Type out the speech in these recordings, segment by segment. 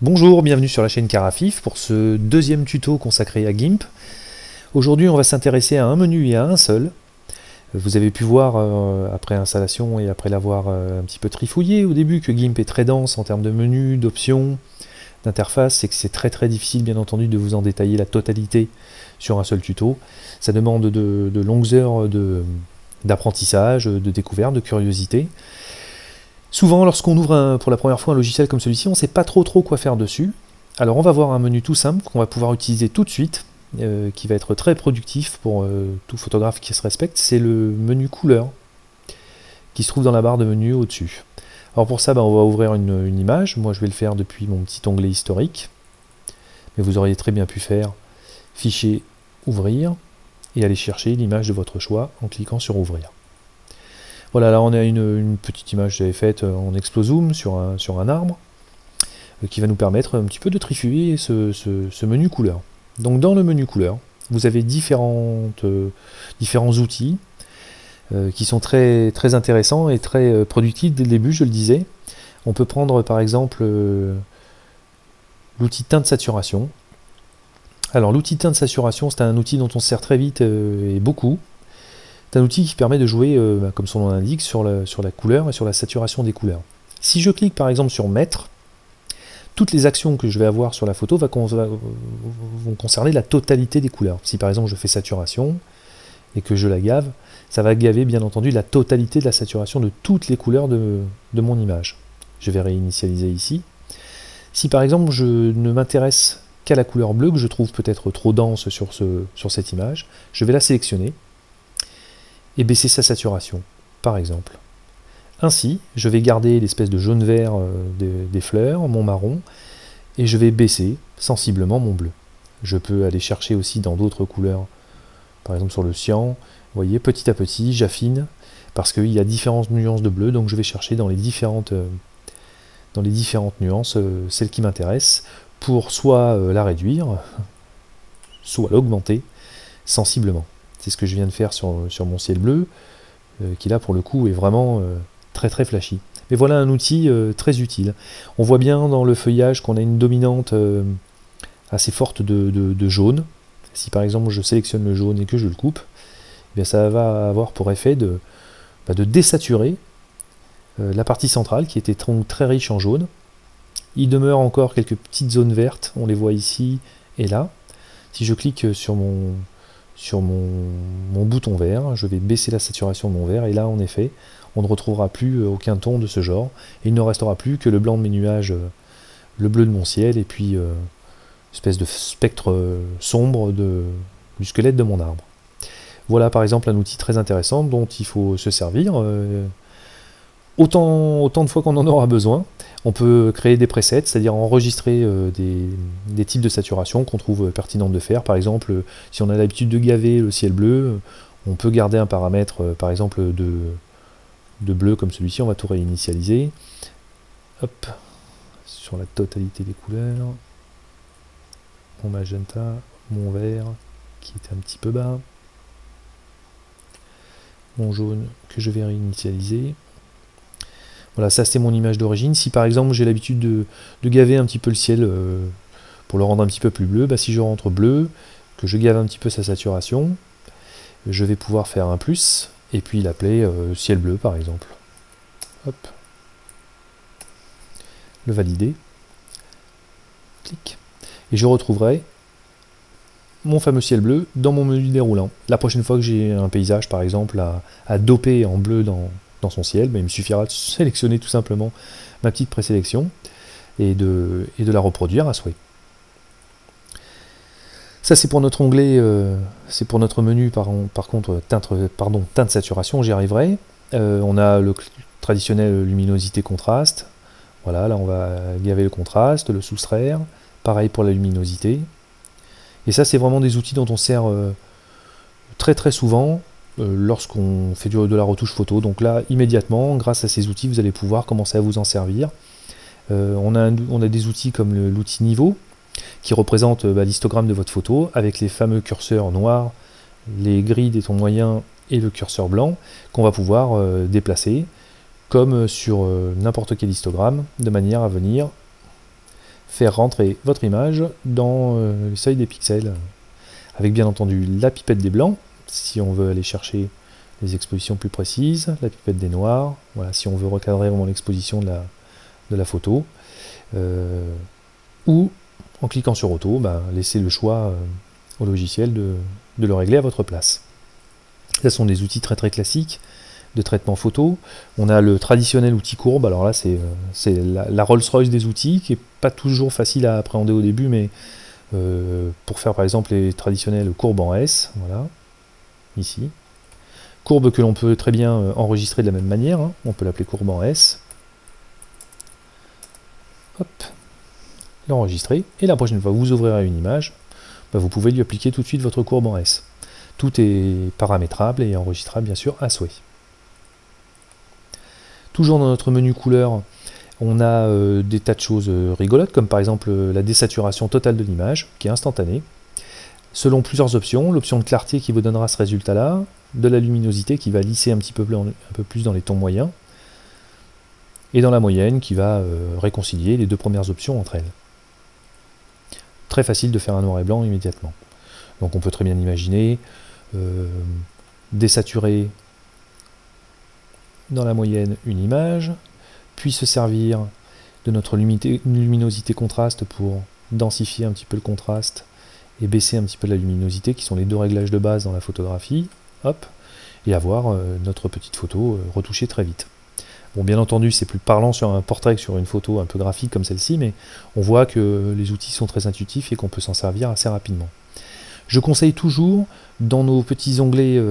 Bonjour, bienvenue sur la chaîne Carafif pour ce deuxième tuto consacré à GIMP. Aujourd'hui on va s'intéresser à un menu et à un seul. Vous avez pu voir après installation et après l'avoir un petit peu trifouillé au début que GIMP est très dense en termes de menus, d'options, d'interface, et que c'est très difficile bien entendu de vous en détailler la totalité sur un seul tuto. Ça demande de longues heures d'apprentissage, de découverte, de curiosité. Souvent, lorsqu'on ouvre pour la première fois un logiciel comme celui-ci, on ne sait pas trop quoi faire dessus. Alors on va voir un menu tout simple qu'on va pouvoir utiliser tout de suite, qui va être très productif pour tout photographe qui se respecte. C'est le menu couleur, qui se trouve dans la barre de menu au-dessus. Alors pour ça, on va ouvrir une image. Moi je vais le faire depuis mon petit onglet historique. Mais vous auriez très bien pu faire Fichier, Ouvrir, et aller chercher l'image de votre choix en cliquant sur Ouvrir. Voilà, là on a une petite image que j'avais faite en explozoom sur un arbre, qui va nous permettre un petit peu de trifouiller ce menu couleur. Donc dans le menu couleur, vous avez différents outils qui sont très intéressants et très productifs dès le début, je le disais. On peut prendre par exemple l'outil teinte saturation. Alors l'outil teinte saturation, c'est un outil dont on se sert très vite et beaucoup. C'est un outil qui permet de jouer, comme son nom l'indique, sur la couleur et sur la saturation des couleurs. Si je clique par exemple sur Mettre, toutes les actions que je vais avoir sur la photo vont concerner la totalité des couleurs. Si par exemple je fais saturation et que je la gave, ça va gaver bien entendu la totalité de la saturation de toutes les couleurs de mon image. Je vais réinitialiser ici. Si par exemple je ne m'intéresse qu'à la couleur bleue, que je trouve peut-être trop dense sur cette image, je vais la sélectionner et baisser sa saturation, par exemple. Ainsi, je vais garder l'espèce de jaune-vert des fleurs, mon marron, et je vais baisser sensiblement mon bleu. Je peux aller chercher aussi dans d'autres couleurs, par exemple sur le cyan. Vous voyez, petit à petit, j'affine, parce qu'il y a différentes nuances de bleu, donc je vais chercher dans les différentes nuances celle qui m'intéresse, pour soit la réduire, soit l'augmenter sensiblement. C'est ce que je viens de faire sur mon ciel bleu, qui là pour le coup est vraiment très flashy. Mais voilà un outil très utile. On voit bien dans le feuillage qu'on a une dominante assez forte de jaune. Si par exemple je sélectionne le jaune et que je le coupe, eh bien ça va avoir pour effet de désaturer la partie centrale qui était très riche en jaune. Il demeure encore quelques petites zones vertes, on les voit ici et là. Si je clique sur mon bouton vert, je vais baisser la saturation de mon vert, et là en effet on ne retrouvera plus aucun ton de ce genre, et il ne restera plus que le blanc de mes nuages, le bleu de mon ciel, et puis espèce de spectre sombre du squelette de mon arbre. Voilà par exemple un outil très intéressant dont il faut se servir autant de fois qu'on en aura besoin. On peut créer des presets, c'est-à-dire enregistrer des types de saturation qu'on trouve pertinentes de faire. Par exemple, si on a l'habitude de gaver le ciel bleu, on peut garder un paramètre, par exemple, de bleu comme celui-ci. On va tout réinitialiser. Hop, sur la totalité des couleurs. Mon magenta, mon vert, qui est un petit peu bas. Mon jaune, que je vais réinitialiser. Voilà, ça c'est mon image d'origine. Si par exemple j'ai l'habitude de gaver un petit peu le ciel pour le rendre un petit peu plus bleu, si je rentre bleu, que je gave un petit peu sa saturation, je vais pouvoir faire un plus, et puis l'appeler ciel bleu par exemple. Hop. Le valider. Clic. Et je retrouverai mon fameux ciel bleu dans mon menu déroulant. La prochaine fois que j'ai un paysage par exemple à doper en bleu dans son ciel, il me suffira de sélectionner tout simplement ma petite présélection et de la reproduire à souhait. Ça c'est pour notre onglet, c'est pour notre menu par contre teinte saturation, j'y arriverai. On a le traditionnel luminosité contraste. Voilà, là on va gaver le contraste, le soustraire. Pareil pour la luminosité. Et ça c'est vraiment des outils dont on sert très souvent lorsqu'on fait de la retouche photo. Donc là, immédiatement, grâce à ces outils, vous allez pouvoir commencer à vous en servir. On a des outils comme l'outil niveau, qui représente l'histogramme de votre photo, avec les fameux curseurs noirs, les gris des tons moyens et le curseur blanc, qu'on va pouvoir déplacer, comme sur n'importe quel histogramme, de manière à venir faire rentrer votre image dans les seuils des pixels, avec bien entendu la pipette des blancs, si on veut aller chercher les expositions plus précises, la pipette des noirs, voilà, si on veut recadrer vraiment l'exposition de la photo, ou en cliquant sur auto, laissez le choix au logiciel de le régler à votre place. Ce sont des outils très très classiques de traitement photo. On a le traditionnel outil courbe, alors là c'est la Rolls-Royce des outils, qui n'est pas toujours facile à appréhender au début, mais pour faire par exemple les traditionnelles courbes en S, voilà, ici. Courbe que l'on peut très bien enregistrer de la même manière, hein. On peut l'appeler courbe en S. Hop, l'enregistrer, et la prochaine fois que vous ouvrirez une image, vous pouvez lui appliquer tout de suite votre courbe en S. Tout est paramétrable et enregistrable bien sûr à souhait. Toujours dans notre menu couleur, on a des tas de choses rigolotes, comme par exemple la désaturation totale de l'image, qui est instantanée, selon plusieurs options. L'option de clarté qui vous donnera ce résultat-là, de la luminosité qui va lisser un peu plus dans les tons moyens, et dans la moyenne qui va réconcilier les deux premières options entre elles. Très facile de faire un noir et blanc immédiatement. Donc on peut très bien imaginer désaturer dans la moyenne une image, puis se servir de notre luminosité contraste pour densifier un petit peu le contraste et baisser un petit peu la luminosité, qui sont les deux réglages de base dans la photographie, hop, et avoir notre petite photo retouchée très vite. Bon, bien entendu, c'est plus parlant sur un portrait que sur une photo un peu graphique comme celle-ci, mais on voit que les outils sont très intuitifs et qu'on peut s'en servir assez rapidement. Je conseille toujours, dans nos petits onglets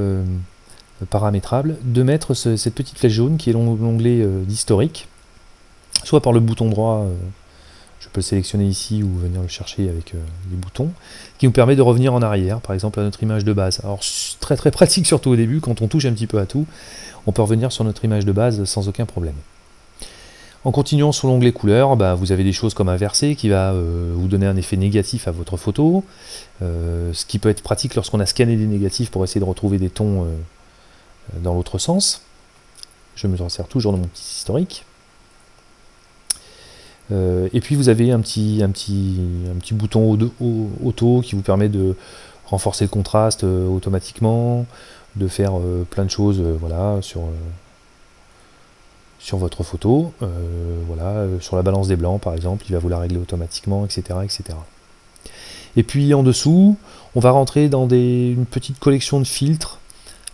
paramétrables, de mettre cette petite flèche jaune qui est l'onglet d'historique, soit par le bouton droit, je peux le sélectionner ici ou venir le chercher avec les boutons, qui nous permet de revenir en arrière, par exemple à notre image de base. Alors très très pratique, surtout au début, quand on touche un petit peu à tout, on peut revenir sur notre image de base sans aucun problème. En continuant sur l'onglet couleur, vous avez des choses comme inverser qui va vous donner un effet négatif à votre photo, ce qui peut être pratique lorsqu'on a scanné des négatifs pour essayer de retrouver des tons dans l'autre sens. Je me sers toujours de mon petit historique. Et puis vous avez un petit bouton auto qui vous permet de renforcer le contraste automatiquement, de faire plein de choses voilà, sur votre photo, voilà, sur la balance des blancs par exemple, il va vous la régler automatiquement, etc. etc. Et puis en dessous, on va rentrer dans une petite collection de filtres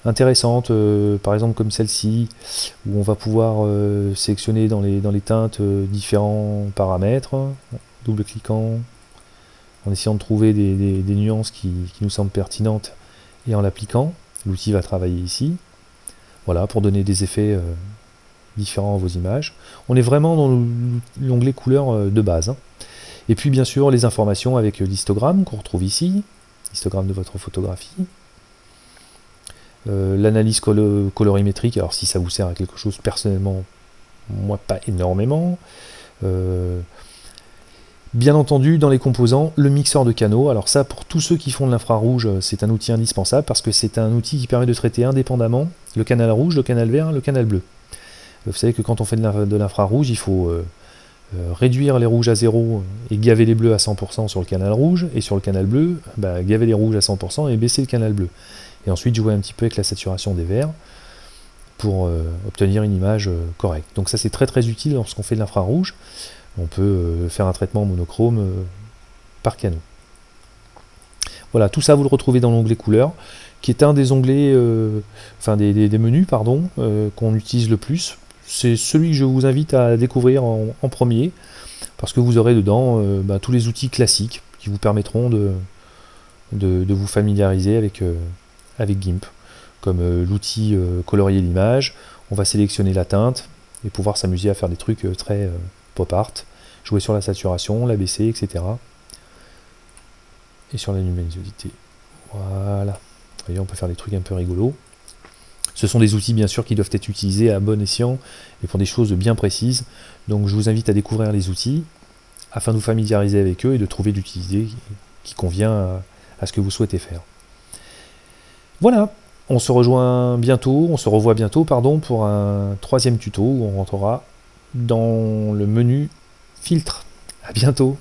intéressantes, par exemple comme celle-ci, où on va pouvoir sélectionner dans les teintes différents paramètres, double-cliquant, en essayant de trouver des nuances qui nous semblent pertinentes, et en l'appliquant, l'outil va travailler ici, voilà, pour donner des effets différents à vos images. On est vraiment dans l'onglet couleur de base, hein. Et puis bien sûr les informations avec l'histogramme qu'on retrouve ici, l'histogramme de votre photographie, l'analyse colorimétrique, alors si ça vous sert à quelque chose, personnellement, moi pas énormément. Bien entendu, dans les composants, le mixeur de canaux. Alors ça, pour tous ceux qui font de l'infrarouge, c'est un outil indispensable, parce que c'est un outil qui permet de traiter indépendamment le canal rouge, le canal vert, le canal bleu. Vous savez que quand on fait de l'infrarouge, il faut réduire les rouges à 0 et gaver les bleus à 100% sur le canal rouge, et sur le canal bleu, gaver les rouges à 100% et baisser le canal bleu. Et ensuite jouer un petit peu avec la saturation des verts pour obtenir une image correcte. Donc ça c'est très très utile lorsqu'on fait de l'infrarouge. On peut faire un traitement monochrome par canaux. Voilà, tout ça vous le retrouvez dans l'onglet couleur, qui est un des onglets, des menus pardon, qu'on utilise le plus. C'est celui que je vous invite à découvrir en premier, parce que vous aurez dedans tous les outils classiques qui vous permettront de vous familiariser avec GIMP, comme l'outil colorier l'image. On va sélectionner la teinte et pouvoir s'amuser à faire des trucs très pop art, jouer sur la saturation, la baisser, etc. Et sur la luminosité. Voilà. Vous voyez, on peut faire des trucs un peu rigolos. Ce sont des outils bien sûr qui doivent être utilisés à bon escient et pour des choses bien précises. Donc je vous invite à découvrir les outils afin de vous familiariser avec eux et de trouver l'utilité qui convient à ce que vous souhaitez faire. Voilà, on se revoit bientôt pour un troisième tuto où on rentrera dans le menu filtre. À bientôt.